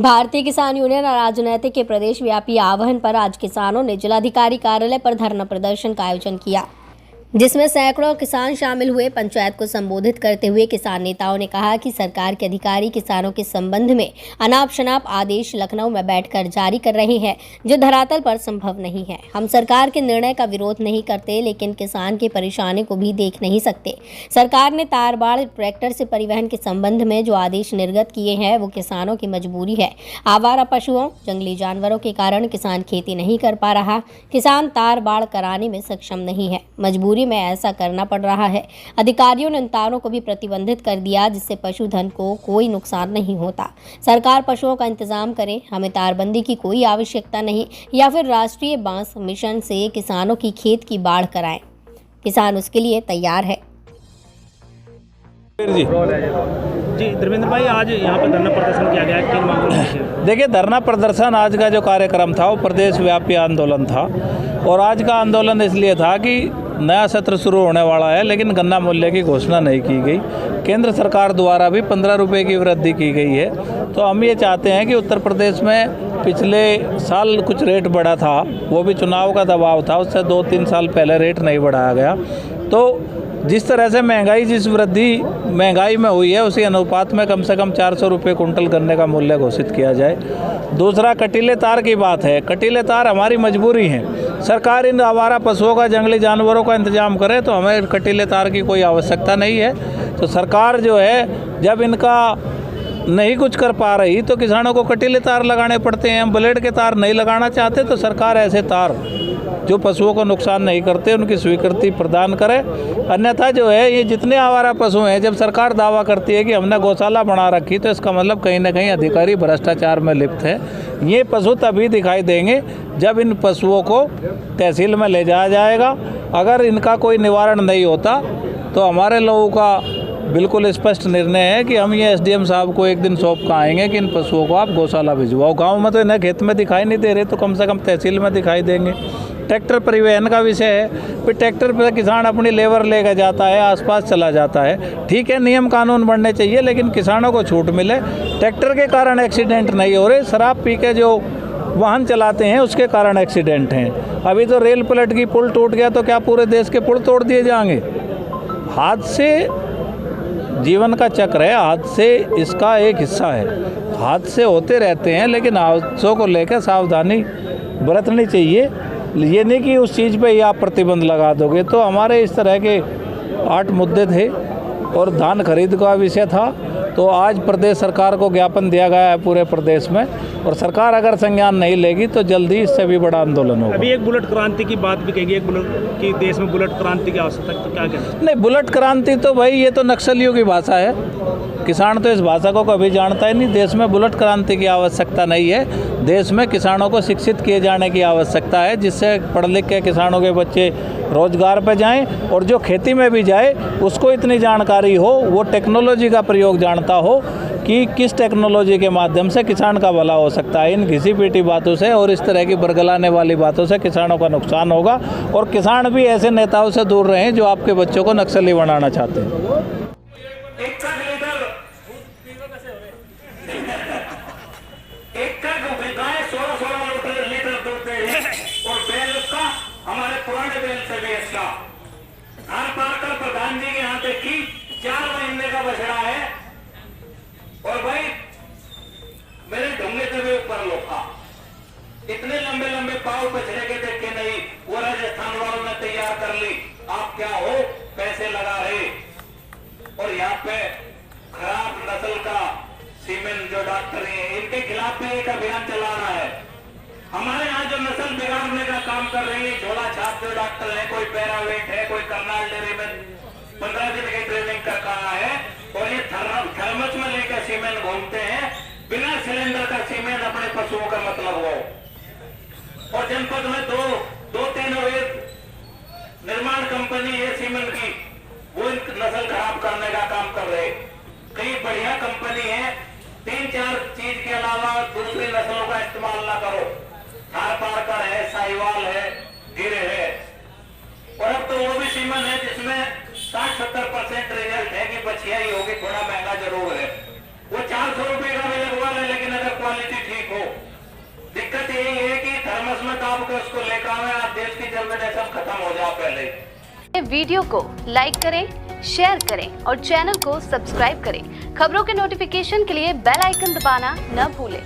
भारतीय किसान यूनियन और राजनीतिक के प्रदेश व्यापी आह्वान पर आज किसानों ने जिलाधिकारी कार्यालय पर धरना प्रदर्शन का आयोजन किया, जिसमें सैकड़ों किसान शामिल हुए। पंचायत को संबोधित करते हुए किसान नेताओं ने कहा कि सरकार के अधिकारी किसानों के संबंध में अनाप शनाप आदेश लखनऊ में बैठकर जारी कर रहे हैं, जो धरातल पर संभव नहीं है। हम सरकार के निर्णय का विरोध नहीं करते, लेकिन किसान की परेशानी को भी देख नहीं सकते। सरकार ने तार बाड़ ट्रैक्टर से परिवहन के संबंध में जो आदेश निर्गत किए हैं, वो किसानों की मजबूरी है। आवारा पशुओं, जंगली जानवरों के कारण किसान खेती नहीं कर पा रहा। किसान तार बाड़ कराने में सक्षम नहीं है, मजबूरी में ऐसा करना पड़ रहा है। अधिकारियों ने उन तारों को भी प्रतिबंधित कर दिया, जिससे पशुधन को कोई नुकसान नहीं होता। सरकार पशुओं का इंतजाम करे, हमें तारबंदी की कोई आवश्यकता नहीं, या फिर राष्ट्रीय बांस मिशन से किसानों की खेत की बाढ़ कराएं। किसान उसके लिए तैयार है। जी धर्मेंद्र भाई, आज यहाँ पर धरना प्रदर्शन किया गया है, किन मांगों में? देखिए, धरना प्रदर्शन आज का जो कार्यक्रम था वो प्रदेश व्यापी आंदोलन था। और आज का आंदोलन इसलिए था कि नया सत्र शुरू होने वाला है, लेकिन गन्ना मूल्य की घोषणा नहीं की गई। केंद्र सरकार द्वारा भी 15 रुपये की वृद्धि की गई है। तो हम ये चाहते हैं कि उत्तर प्रदेश में पिछले साल कुछ रेट बढ़ा था, वो भी चुनाव का दबाव था, उससे 2-3 साल पहले रेट नहीं बढ़ाया गया। तो जिस तरह से महंगाई जिस वृद्धि महंगाई में हुई है, उसी अनुपात में कम से कम 400 रुपये कुंटल गन्ने का मूल्य घोषित किया जाए। दूसरा, कटीले तार की बात है। कटीले तार हमारी मजबूरी है। सरकार इन आवारा पशुओं का, जंगली जानवरों का इंतजाम करे, तो हमें कटीले तार की कोई आवश्यकता नहीं है। तो सरकार जो है, जब इनका नहीं कुछ कर पा रही तो किसानों को कटीले तार लगाने पड़ते हैं। हम ब्लेड के तार नहीं लगाना चाहते, तो सरकार ऐसे तार जो पशुओं को नुकसान नहीं करते उनकी स्वीकृति प्रदान करे। अन्यथा जो है, ये जितने आवारा पशु हैं, जब सरकार दावा करती है कि हमने गौशाला बना रखी, तो इसका मतलब कहीं ना कहीं अधिकारी भ्रष्टाचार में लिप्त है। ये पशु तभी दिखाई देंगे जब इन पशुओं को तहसील में ले जाया जाएगा। अगर इनका कोई निवारण नहीं होता तो हमारे लोगों का बिल्कुल स्पष्ट निर्णय है कि हम ये एसडीएम साहब को एक दिन सौंप कर आएंगे कि इन पशुओं को आप गौशाला भिजवाओ। गांव में तो इन्हें खेत में दिखाई नहीं दे रहे, तो कम से कम तहसील में दिखाई देंगे। ट्रैक्टर परिवहन का विषय है, फिर ट्रैक्टर पर किसान अपनी लेबर लेकर जाता है, आसपास चला जाता है। ठीक है, नियम कानून बनने चाहिए, लेकिन किसानों को छूट मिले। ट्रैक्टर के कारण एक्सीडेंट नहीं हो रहे, शराब पी के जो वाहन चलाते हैं उसके कारण एक्सीडेंट हैं। अभी तो रेल पलट की, पुल टूट गया, तो क्या पूरे देश के पुल तोड़ दिए जाएंगे? हादसे जीवन का चक्र है, हादसे इसका एक हिस्सा है। हादसे होते रहते हैं, लेकिन हादसों को लेकर सावधानी बरतनी चाहिए। ये नहीं कि उस चीज़ पे ही आप प्रतिबंध लगा दोगे। तो हमारे इस तरह के 8 मुद्दे थे और धान खरीद का विषय था। तो आज प्रदेश सरकार को ज्ञापन दिया गया है पूरे प्रदेश में, और सरकार अगर संज्ञान नहीं लेगी तो जल्दी इससे भी बड़ा आंदोलन होगा। अभी एक बुलेट क्रांति की बात भी कहेगी, एक बुलेट की देश में बुलेट क्रांति की आवश्यकता, तो क्या कहना? नहीं, बुलेट क्रांति तो भाई ये तो नक्सलियों की भाषा है। किसान तो इस भाषा को कभी जानता ही नहीं। देश में बुलेट क्रांति की आवश्यकता नहीं है। देश में किसानों को शिक्षित किए जाने की आवश्यकता है, जिससे पढ़ लिख के किसानों के बच्चे रोजगार पर जाएं, और जो खेती में भी जाए उसको इतनी जानकारी हो, वो टेक्नोलॉजी का प्रयोग जानता हो कि किस टेक्नोलॉजी के माध्यम से किसान का भला हो सकता है। इन घिसी पीटी बातों से और इस तरह की बरगलाने वाली बातों से किसानों का नुकसान होगा, और किसान भी ऐसे नेताओं से दूर रहें जो आपके बच्चों को नक्सली बनाना चाहते हैं। प्रधान जी के यहाँ देखी 4 महीने का बछड़ा है, और भाई मेरे ढूंगे से भी ऊपर लोखा, इतने लंबे लंबे पाव बछड़े के देखे नहीं। वो राजस्थान वालों ने तैयार कर ली। आप क्या हो, पैसे लगा रहे, और यहाँ पे खराब नस्ल का सीमेंट जो डॉक्टर है, इनके खिलाफ में एक अभियान चलाना है। हमारे यहाँ जो नस्ल बिगाड़ने का काम कर रही है, झोला छाप जो डॉक्टर है, कोई पैरावेट है, कोई करनाल डेयरी में 15 दिन की ट्रेनिंग कर रहा है, और ये थर्मस में लेकर सीमेंट घूमते हैं। बिना सिलेंडर का सीमेंट अपने पशुओं का मतलब हो। और जनपद में दो तीन निर्माण कंपनी है सीमेंट की, वो नस्ल खराब करने का काम कर रहे। कई बढ़िया कंपनी है, 3-4 चीज के अलावा दूसरी नस्लों का इस्तेमाल ना करो। थारपारकर है, साहिवाल है, गिरे है, और अब तो वो भी सीमेंट है जिसमें 60-70% रिजल्ट है कि बछिया ही होगी। थोड़ा महंगा जरूर है, वो 400 रुपए का भी लगवा ले, लेकिन अगर क्वालिटी आपस में दाब के उसको लेकर आवे, आप देश की जर्मिनेशन खत्म हो जाए पहले ही। वीडियो को लाइक करें, शेयर करें और चैनल को सब्सक्राइब करें। खबरों के नोटिफिकेशन के लिए बेल आइकन दबाना न भूलें।